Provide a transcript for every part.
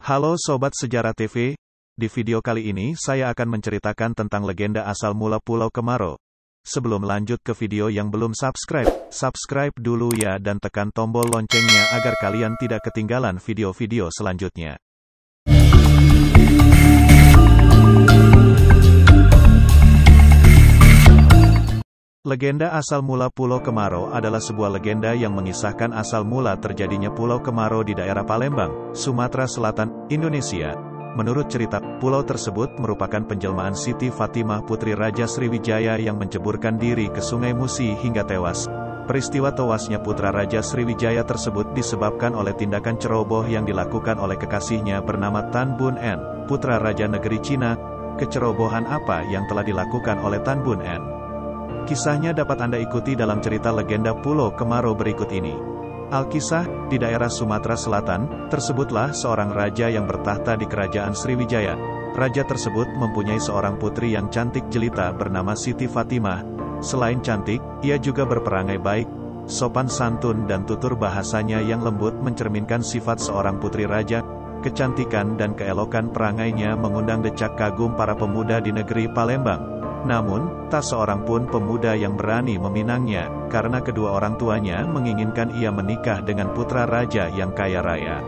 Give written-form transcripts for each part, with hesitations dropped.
Halo Sobat Sejarah TV, di video kali ini saya akan menceritakan tentang legenda asal mula Pulau Kemaro. Sebelum lanjut ke video yang belum subscribe dulu ya dan tekan tombol loncengnya agar kalian tidak ketinggalan video-video selanjutnya. Legenda asal mula Pulau Kemaro adalah sebuah legenda yang mengisahkan asal mula terjadinya Pulau Kemaro di daerah Palembang, Sumatera Selatan, Indonesia. Menurut cerita, pulau tersebut merupakan penjelmaan Siti Fatimah putri Raja Sriwijaya yang menceburkan diri ke Sungai Musi hingga tewas. Peristiwa tewasnya putra Raja Sriwijaya tersebut disebabkan oleh tindakan ceroboh yang dilakukan oleh kekasihnya bernama Tan Bun En, putra Raja Negeri Cina. Kecerobohan apa yang telah dilakukan oleh Tan Bun En? Kisahnya dapat Anda ikuti dalam cerita legenda Pulau Kemaro berikut ini. Alkisah, di daerah Sumatera Selatan, tersebutlah seorang raja yang bertahta di kerajaan Sriwijaya. Raja tersebut mempunyai seorang putri yang cantik jelita bernama Siti Fatimah. Selain cantik, ia juga berperangai baik, sopan santun dan tutur bahasanya yang lembut mencerminkan sifat seorang putri raja. Kecantikan dan keelokan perangainya mengundang decak kagum para pemuda di negeri Palembang. Namun, tak seorang pun pemuda yang berani meminangnya, karena kedua orang tuanya menginginkan ia menikah dengan putra raja yang kaya raya.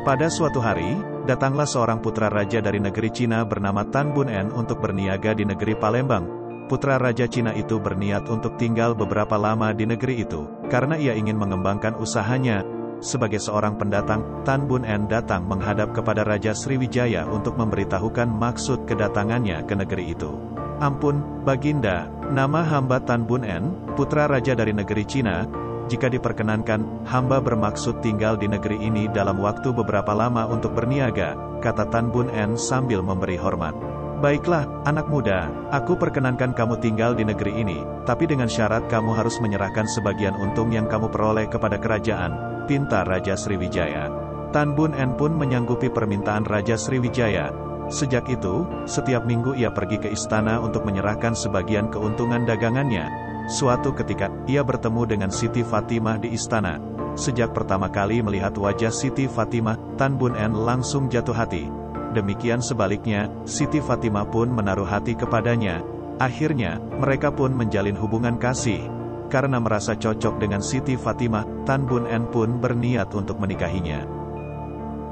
Pada suatu hari, datanglah seorang putra raja dari negeri Cina bernama Tan Bun En untuk berniaga di negeri Palembang. Putra raja Cina itu berniat untuk tinggal beberapa lama di negeri itu, karena ia ingin mengembangkan usahanya. Sebagai seorang pendatang, Tan Bun En datang menghadap kepada Raja Sriwijaya untuk memberitahukan maksud kedatangannya ke negeri itu. Ampun, Baginda, nama hamba Tan Bun En, putra raja dari negeri Cina. Jika diperkenankan, hamba bermaksud tinggal di negeri ini dalam waktu beberapa lama untuk berniaga, kata Tan Bun En sambil memberi hormat. Baiklah, anak muda, aku perkenankan kamu tinggal di negeri ini, tapi dengan syarat kamu harus menyerahkan sebagian untung yang kamu peroleh kepada kerajaan, pinta Raja Sriwijaya. Tan Bun En pun menyanggupi permintaan Raja Sriwijaya. Sejak itu, setiap minggu ia pergi ke istana untuk menyerahkan sebagian keuntungan dagangannya. Suatu ketika, ia bertemu dengan Siti Fatimah di istana. Sejak pertama kali melihat wajah Siti Fatimah, Tan Bun En langsung jatuh hati. Demikian sebaliknya, Siti Fatimah pun menaruh hati kepadanya. Akhirnya, mereka pun menjalin hubungan kasih. Karena merasa cocok dengan Siti Fatimah, Tan Bun En pun berniat untuk menikahinya.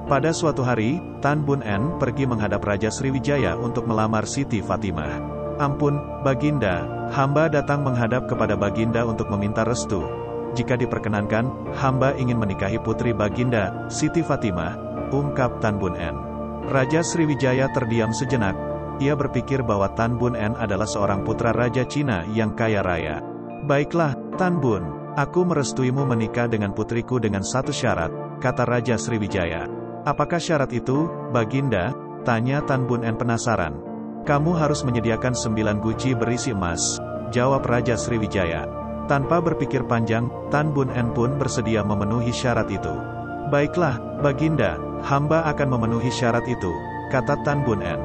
Pada suatu hari, Tan Bun En pergi menghadap Raja Sriwijaya untuk melamar Siti Fatimah. Ampun, Baginda, hamba datang menghadap kepada Baginda untuk meminta restu. Jika diperkenankan, hamba ingin menikahi putri Baginda, Siti Fatimah, ungkap Tan Bun En. Raja Sriwijaya terdiam sejenak. Ia berpikir bahwa Tan Bun En adalah seorang putra Raja Cina yang kaya raya. Baiklah, Tan Bun, aku merestuimu menikah dengan putriku dengan satu syarat, kata Raja Sriwijaya. Apakah syarat itu, Baginda? Tanya Tan Bun En penasaran. Kamu harus menyediakan 9 guci berisi emas, jawab Raja Sriwijaya. Tanpa berpikir panjang, Tan Bun En pun bersedia memenuhi syarat itu. Baiklah, Baginda, hamba akan memenuhi syarat itu, kata Tan Bun En.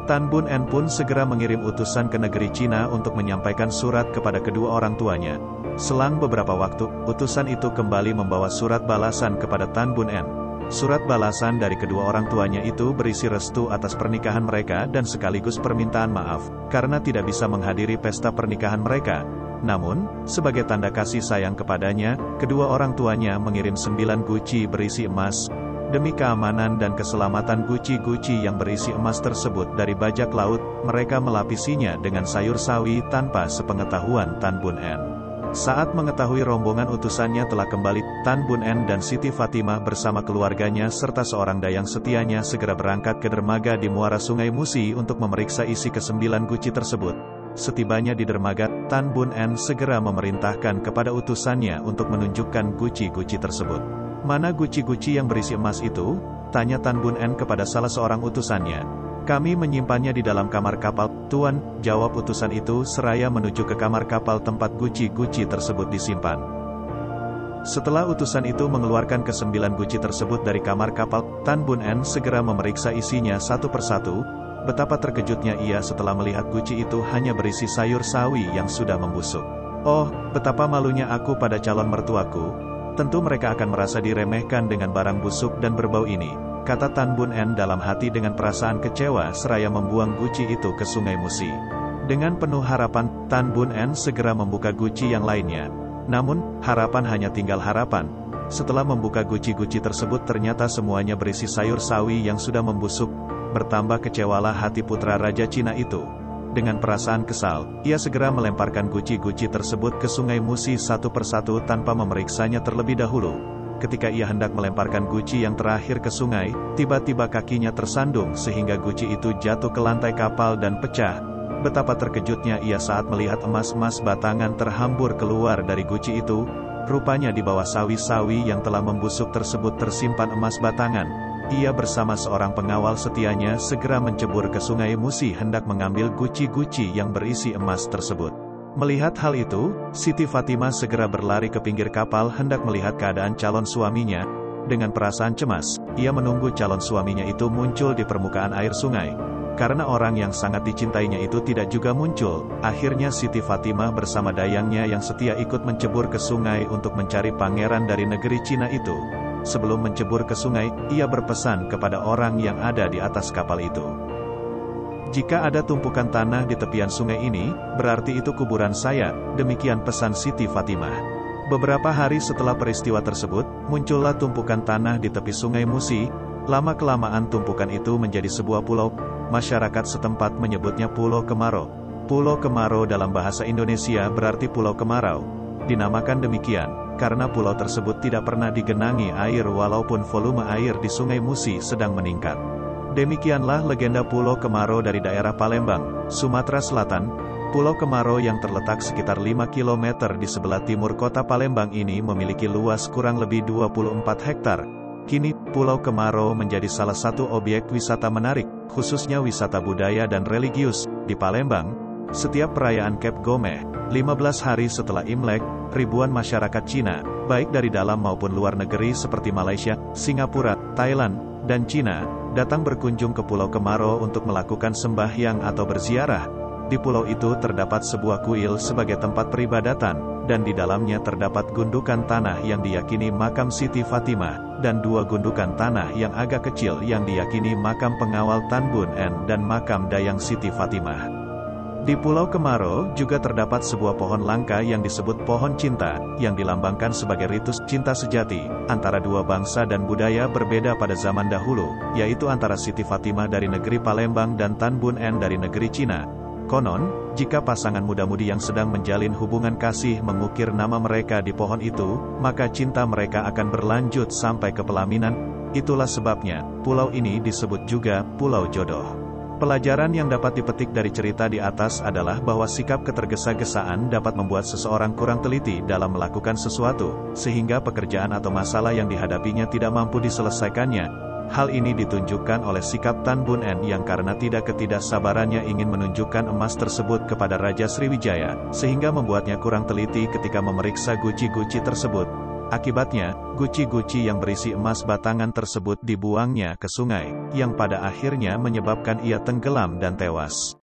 Tan Bun En pun segera mengirim utusan ke negeri Cina untuk menyampaikan surat kepada kedua orang tuanya. Selang beberapa waktu, utusan itu kembali membawa surat balasan kepada Tan Bun En. Surat balasan dari kedua orang tuanya itu berisi restu atas pernikahan mereka dan sekaligus permintaan maaf, karena tidak bisa menghadiri pesta pernikahan mereka. Namun, sebagai tanda kasih sayang kepadanya, kedua orang tuanya mengirim 9 guci berisi emas. Demi keamanan dan keselamatan guci-guci yang berisi emas tersebut dari bajak laut, mereka melapisinya dengan sayur sawi tanpa sepengetahuan Tan Bun En. Saat mengetahui rombongan utusannya telah kembali, Tan Bun En dan Siti Fatimah bersama keluarganya serta seorang dayang setianya segera berangkat ke dermaga di muara Sungai Musi untuk memeriksa isi ke-9 guci tersebut. Setibanya di dermaga, Tan Bun En segera memerintahkan kepada utusannya untuk menunjukkan guci-guci tersebut. Mana guci-guci yang berisi emas itu? Tanya Tan Bun En kepada salah seorang utusannya. Kami menyimpannya di dalam kamar kapal, Tuan, jawab utusan itu seraya menuju ke kamar kapal tempat guci-guci tersebut disimpan. Setelah utusan itu mengeluarkan ke-9 guci tersebut dari kamar kapal, Tan Bun En segera memeriksa isinya satu persatu. Betapa terkejutnya ia setelah melihat guci itu hanya berisi sayur sawi yang sudah membusuk. Oh, betapa malunya aku pada calon mertuaku. Tentu mereka akan merasa diremehkan dengan barang busuk dan berbau ini, kata Tan Bun En dalam hati dengan perasaan kecewa seraya membuang guci itu ke Sungai Musi. Dengan penuh harapan, Tan Bun En segera membuka guci yang lainnya. Namun, harapan hanya tinggal harapan. Setelah membuka guci-guci tersebut ternyata semuanya berisi sayur sawi yang sudah membusuk. Bertambah kecewalah hati putra Raja Cina itu. Dengan perasaan kesal, ia segera melemparkan guci-guci tersebut ke Sungai Musi satu persatu tanpa memeriksanya terlebih dahulu. Ketika ia hendak melemparkan guci yang terakhir ke sungai, tiba-tiba kakinya tersandung sehingga guci itu jatuh ke lantai kapal dan pecah. Betapa terkejutnya ia saat melihat emas-emas batangan terhambur keluar dari guci itu. Rupanya di bawah sawi-sawi yang telah membusuk tersebut tersimpan emas batangan. Ia bersama seorang pengawal setianya segera mencebur ke Sungai Musi hendak mengambil guci-guci yang berisi emas tersebut. Melihat hal itu, Siti Fatimah segera berlari ke pinggir kapal hendak melihat keadaan calon suaminya. Dengan perasaan cemas, ia menunggu calon suaminya itu muncul di permukaan air sungai. Karena orang yang sangat dicintainya itu tidak juga muncul, akhirnya Siti Fatimah bersama dayangnya yang setia ikut mencebur ke sungai untuk mencari pangeran dari negeri Cina itu. Sebelum mencebur ke sungai, ia berpesan kepada orang yang ada di atas kapal itu. Jika ada tumpukan tanah di tepian sungai ini, berarti itu kuburan saya, demikian pesan Siti Fatimah. Beberapa hari setelah peristiwa tersebut, muncullah tumpukan tanah di tepi Sungai Musi. Lama-kelamaan tumpukan itu menjadi sebuah pulau. Masyarakat setempat menyebutnya Pulau Kemarau. Pulau Kemarau dalam bahasa Indonesia berarti Pulau Kemarau. Dinamakan demikian, karena pulau tersebut tidak pernah digenangi air walaupun volume air di Sungai Musi sedang meningkat. Demikianlah legenda Pulau Kemarau dari daerah Palembang, Sumatera Selatan. Pulau Kemarau yang terletak sekitar 5 km di sebelah timur kota Palembang ini memiliki luas kurang lebih 24 hektar. Kini, Pulau Kemarau menjadi salah satu objek wisata menarik, khususnya wisata budaya dan religius, di Palembang. Setiap perayaan Cap Gomeh, 15 hari setelah Imlek, ribuan masyarakat Cina, baik dari dalam maupun luar negeri seperti Malaysia, Singapura, Thailand, dan Cina, datang berkunjung ke Pulau Kemarau untuk melakukan sembahyang atau berziarah. Di pulau itu terdapat sebuah kuil sebagai tempat peribadatan, dan di dalamnya terdapat gundukan tanah yang diyakini makam Siti Fatimah, dan 2 gundukan tanah yang agak kecil yang diyakini makam pengawal Tan Bun En dan makam dayang Siti Fatimah. Di Pulau Kemarau juga terdapat sebuah pohon langka yang disebut pohon cinta, yang dilambangkan sebagai ritus cinta sejati, antara dua bangsa dan budaya berbeda pada zaman dahulu, yaitu antara Siti Fatimah dari negeri Palembang dan Tan Bun En dari negeri Cina. Konon, jika pasangan muda-mudi yang sedang menjalin hubungan kasih mengukir nama mereka di pohon itu, maka cinta mereka akan berlanjut sampai ke pelaminan. Itulah sebabnya, pulau ini disebut juga Pulau Jodoh. Pelajaran yang dapat dipetik dari cerita di atas adalah bahwa sikap ketergesa-gesaan dapat membuat seseorang kurang teliti dalam melakukan sesuatu, sehingga pekerjaan atau masalah yang dihadapinya tidak mampu diselesaikannya. Hal ini ditunjukkan oleh sikap Tan Bun En yang karena ketidaksabarannya ingin menunjukkan emas tersebut kepada Raja Sriwijaya, sehingga membuatnya kurang teliti ketika memeriksa guci-guci tersebut. Akibatnya, guci-guci yang berisi emas batangan tersebut dibuangnya ke sungai, yang pada akhirnya menyebabkan ia tenggelam dan tewas.